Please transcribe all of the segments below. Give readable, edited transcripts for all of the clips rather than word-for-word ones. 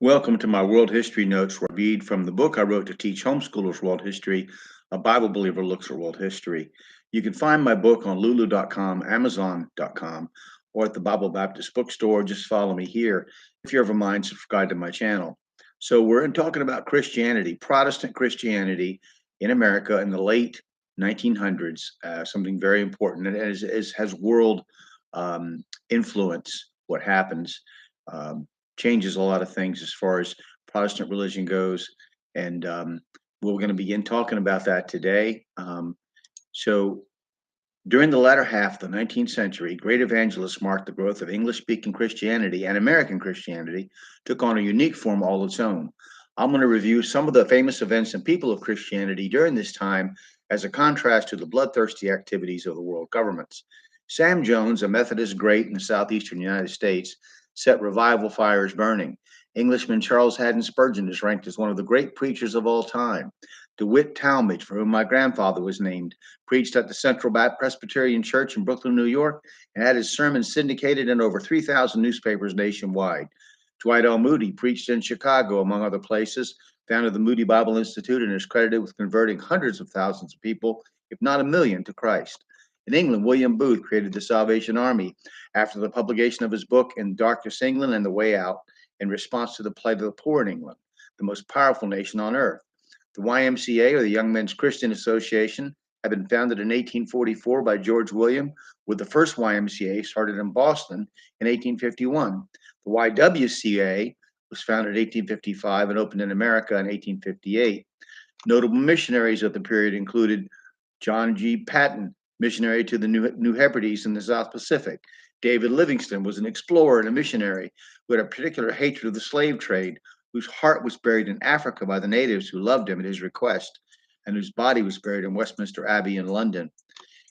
Welcome to my World History Notes, where I read from the book I wrote to teach homeschoolers world history. A Bible believer looks at world history. You can find my book on lulu.com, amazon.com, or at the Bible Baptist bookstore. Just follow me here if you ever mind subscribe to my channel. So we're talking about Christianity, Protestant Christianity in America in the late 1900s, something very important and has world influence. What happens um, changes a lot of things as far as Protestant religion goes, and we're going to begin talking about that today. So during the latter half of the 19th century, great evangelists marked the growth of English-speaking Christianity, and American Christianity took on a unique form all its own. I'm going to review some of the famous events and people of Christianity during this time as a contrast to the bloodthirsty activities of the world governments. Sam Jones, a Methodist great in the southeastern United States, set revival fires burning. Englishman Charles Haddon Spurgeon is ranked as one of the great preachers of all time. DeWitt Talmage, for whom my grandfather was named, preached at the Central Baptist Presbyterian Church in Brooklyn, New York, and had his sermons syndicated in over 3,000 newspapers nationwide. Dwight L. Moody preached in Chicago, among other places, founded the Moody Bible Institute, and is credited with converting hundreds of thousands of people, if not a million, to Christ. In England, William Booth created the Salvation Army after the publication of his book In Darkness, England and the Way Out, in response to the plight of the poor in England, the most powerful nation on earth. The YMCA, or the Young Men's Christian Association, had been founded in 1844 by George William, with the first YMCA started in Boston in 1851. The YWCA was founded in 1855 and opened in America in 1858. Notable missionaries of the period included John G. Patton, missionary to the New Hebrides in the South Pacific. David Livingston was an explorer and a missionary who had a particular hatred of the slave trade, whose heart was buried in Africa by the natives who loved him at his request, and whose body was buried in Westminster Abbey in London.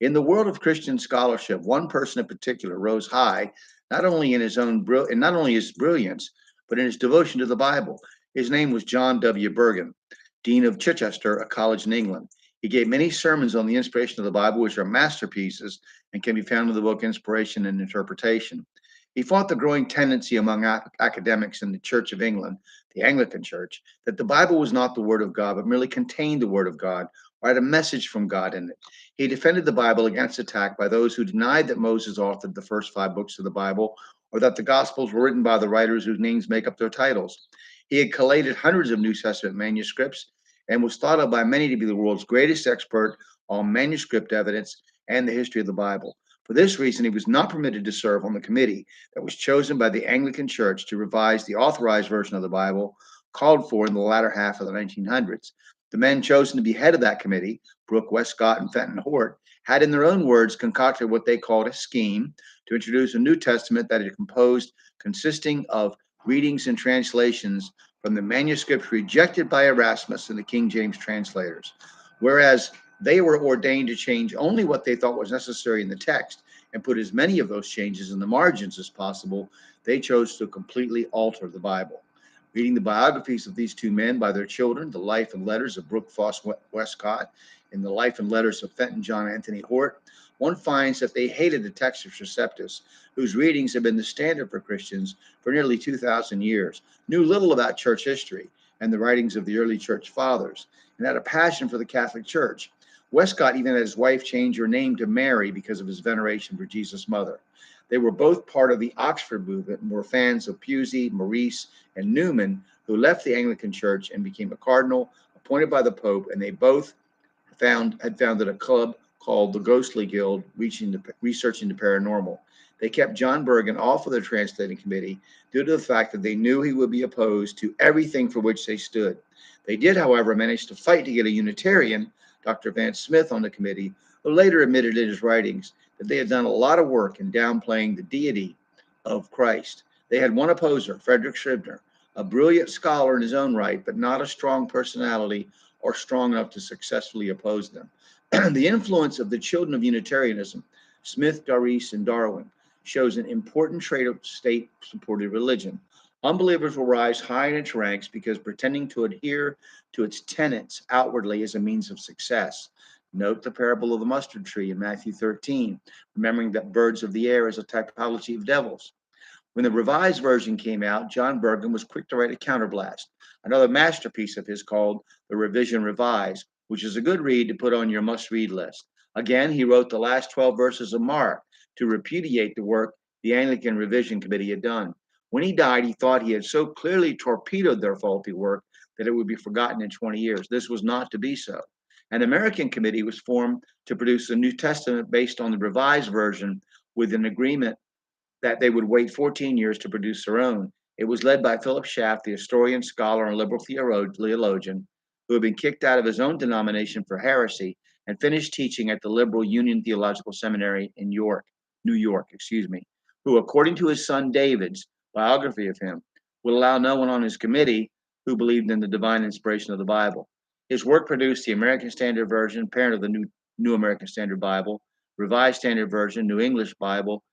In the world of Christian scholarship, one person in particular rose high, not only in his own not only his brilliance, but in his devotion to the Bible. His name was John W. Bergen, Dean of Chichester, a college in England. He gave many sermons on the inspiration of the Bible, which are masterpieces and can be found in the book Inspiration and Interpretation. He fought the growing tendency among academics in the Church of England, the Anglican Church, that the Bible was not the Word of God, but merely contained the Word of God or had a message from God in it. He defended the Bible against attack by those who denied that Moses authored the first 5 books of the Bible or that the Gospels were written by the writers whose names make up their titles. He had collated hundreds of New Testament manuscripts and was thought of by many to be the world's greatest expert on manuscript evidence and the history of the Bible. For this reason, he was not permitted to serve on the committee that was chosen by the Anglican Church to revise the authorized version of the Bible called for in the latter half of the 1900s. The men chosen to be head of that committee, Brooke, Westcott, and Fenton Hort, had, in their own words, concocted what they called a scheme to introduce a New Testament that is composed consisting of readings and translations from the manuscripts rejected by Erasmus and the King James translators. Whereas they were ordained to change only what they thought was necessary in the text and put as many of those changes in the margins as possible, they chose to completely alter the Bible. Reading the biographies of these two men by their children, the life and letters of Brooke Foss Westcott and the life and letters of Fenton John Anthony Hort, one finds that they hated the Textus Receptus, whose readings have been the standard for Christians for nearly 2,000 years, knew little about church history and the writings of the early church fathers, and had a passion for the Catholic Church. Westcott even had his wife change her name to Mary because of his veneration for Jesus' mother. They were both part of the Oxford movement and were fans of Pusey, Maurice, and Newman, who left the Anglican Church and became a cardinal appointed by the Pope, and they both had founded a club called the Ghostly Guild, researching the paranormal. They kept John Bergen off of the translating committee due to the fact that they knew he would be opposed to everything for which they stood. They did, however, manage to fight to get a Unitarian, Dr. Vance Smith, on the committee, who later admitted in his writings that they had done a lot of work in downplaying the deity of Christ. They had one opposer, Frederick Scribner, a brilliant scholar in his own right, but not a strong personality or strong enough to successfully oppose them. The influence of the children of Unitarianism, Smith, Doris, and Darwin, shows an important trait of state-supported religion. Unbelievers will rise high in its ranks because pretending to adhere to its tenets outwardly is a means of success. Note the parable of the mustard tree in Matthew 13, remembering that birds of the air is a typology of devils. When the Revised Version came out, John Burgon was quick to write a counterblast, another masterpiece of his called The Revision Revised, which is a good read to put on your must-read list. Again, he wrote the last 12 verses of Mark to repudiate the work the Anglican Revision Committee had done. When he died, he thought he had so clearly torpedoed their faulty work that it would be forgotten in 20 years. This was not to be so. An American committee was formed to produce a New Testament based on the Revised Version with an agreement that they would wait 14 years to produce their own. It was led by Philip Schaff, the historian, scholar, and liberal theologian, who had been kicked out of his own denomination for heresy and finished teaching at the liberal Union Theological Seminary in New York, who, according to his son David's biography of him, would allow no one on his committee who believed in the divine inspiration of the Bible. His work produced the American Standard Version, parent of the New American Standard Bible, Revised Standard Version, New English Bible,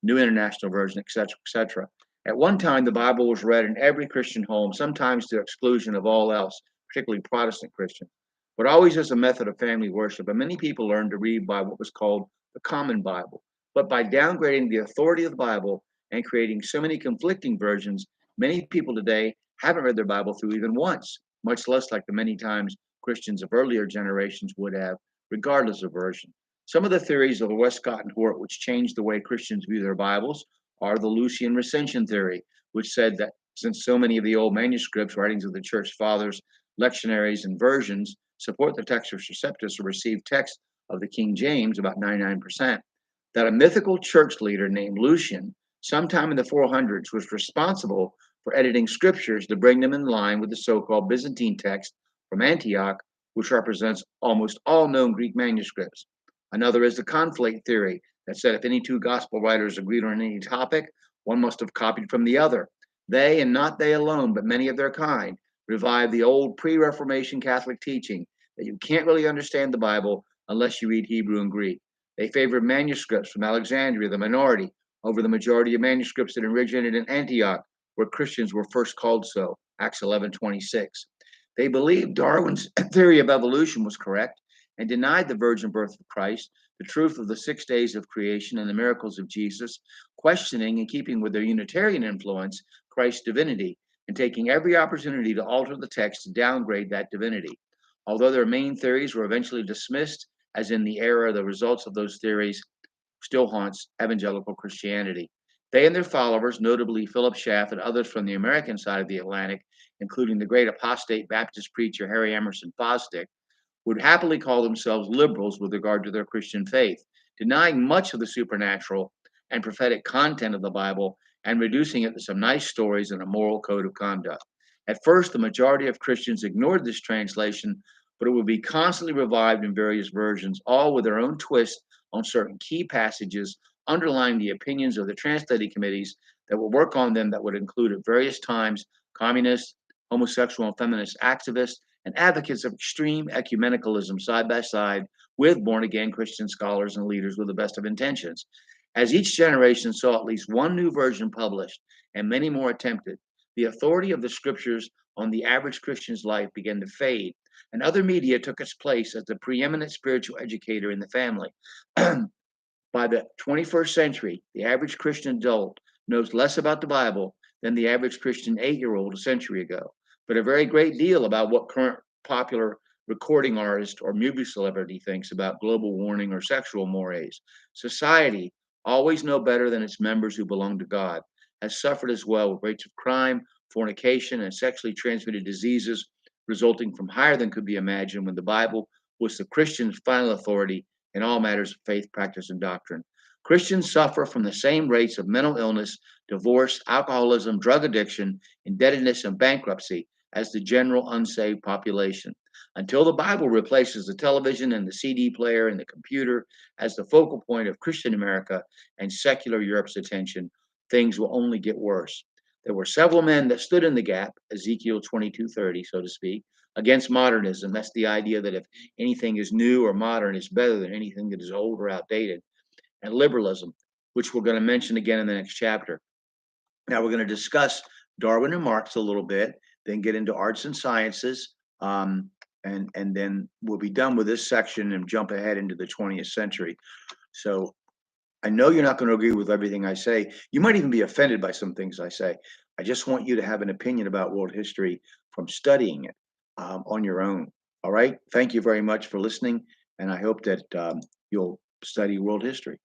New International Version, etc., etc. At one time, the Bible was read in every Christian home, sometimes to the exclusion of all else, particularly Protestant Christians, but always as a method of family worship. And many people learned to read by what was called the Common Bible. But by downgrading the authority of the Bible and creating so many conflicting versions, many people today haven't read their Bible through even once, much less like the many times Christians of earlier generations would have, regardless of version. Some of the theories of Westcott and Hort, which changed the way Christians view their Bibles, are the Lucian Ascension theory, which said that since so many of the old manuscripts, writings of the church fathers, lectionaries, and versions support the Textus Receptus or received text of the King James, about 99%, that a mythical church leader named Lucian, sometime in the 400s, was responsible for editing scriptures to bring them in line with the so-called Byzantine text from Antioch, which represents almost all known Greek manuscripts. Another is the conflate theory that said if any two gospel writers agreed on any topic, one must have copied from the other. They, and not they alone, but many of their kind, revived the old pre-Reformation Catholic teaching that you can't really understand the Bible unless you read Hebrew and Greek. They favored manuscripts from Alexandria, the minority, over the majority of manuscripts that originated in Antioch, where Christians were first called so, Acts 11:26. They believed Darwin's theory of evolution was correct and denied the virgin birth of Christ, the truth of the 6 days of creation and the miracles of Jesus, questioning, in keeping with their Unitarian influence, Christ's divinity, and taking every opportunity to alter the text to downgrade that divinity. Although their main theories were eventually dismissed, as in the era, the results of those theories still haunts evangelical Christianity. They and their followers, notably Philip Schaff and others from the American side of the Atlantic, including the great apostate Baptist preacher Harry Emerson Fosdick, would happily call themselves liberals with regard to their Christian faith, denying much of the supernatural and prophetic content of the Bible and reducing it to some nice stories and a moral code of conduct. At first, the majority of Christians ignored this translation, but it would be constantly revived in various versions, all with their own twist on certain key passages, underlying the opinions of the translating committees that would work on them, that would include at various times communists, homosexual and feminist activists, and advocates of extreme ecumenicalism side by side with born again Christian scholars and leaders with the best of intentions. As each generation saw at least one new version published and many more attempted, the authority of the scriptures on the average Christian's life began to fade, and other media took its place as the preeminent spiritual educator in the family. By the 21st century, the average Christian adult knows less about the Bible than the average Christian 8-year-old a century ago, but a very great deal about what current popular recording artist or movie celebrity thinks about global warming or sexual mores. Society, always no better than its members who belong to God, has suffered as well with rates of crime, fornication, and sexually transmitted diseases resulting from higher than could be imagined when the Bible was the Christian's final authority in all matters of faith, practice, and doctrine. Christians suffer from the same rates of mental illness, divorce, alcoholism, drug addiction, indebtedness, and bankruptcy as the general unsaved population. Until the Bible replaces the television and the CD player and the computer as the focal point of Christian America and secular Europe's attention, things will only get worse. There were several men that stood in the gap, Ezekiel 22:30, so to speak, against modernism. That's the idea that if anything is new or modern, it's better than anything that is old or outdated. And liberalism, which we're going to mention again in the next chapter. Now we're going to discuss Darwin and Marx a little bit, then get into arts and sciences, and then we'll be done with this section and jump ahead into the 20th century. So I know you're not going to agree with everything I say. You might even be offended by some things I say. I just want you to have an opinion about world history from studying it on your own. All right. Thank you very much for listening. And I hope that you'll study world history.